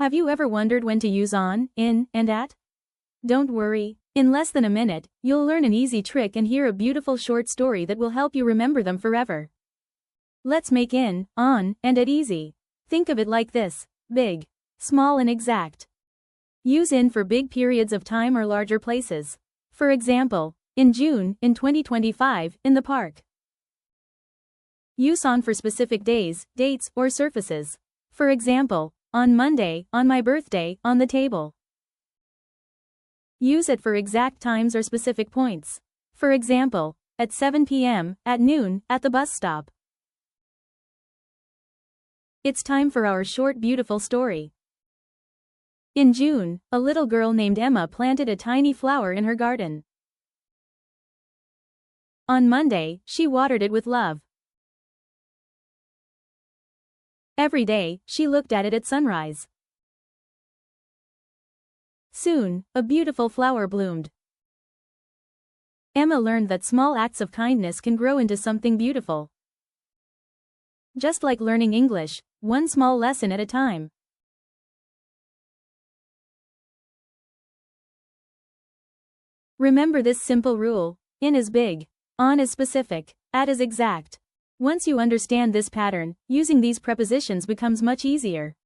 Have you ever wondered when to use on, in, and at? Don't worry. In less than a minute, you'll learn an easy trick and hear a beautiful short story that will help you remember them forever. Let's make in, on, and at easy. Think of it like this: big, small and exact. Use in for big periods of time or larger places. For example, in June, in 2025, in the park. Use on for specific days, dates, or surfaces. For example, on Monday, on my birthday, on the table. Use it for exact times or specific points. For example, at 7 p.m., at noon, at the bus stop. It's time for our short beautiful story. In June, a little girl named Emma planted a tiny flower in her garden. On Monday, she watered it with love. Every day, she looked at it at sunrise. Soon, a beautiful flower bloomed. Emma learned that small acts of kindness can grow into something beautiful. Just like learning English, one small lesson at a time. Remember this simple rule: in is big, on is specific, at is exact. Once you understand this pattern, using these prepositions becomes much easier.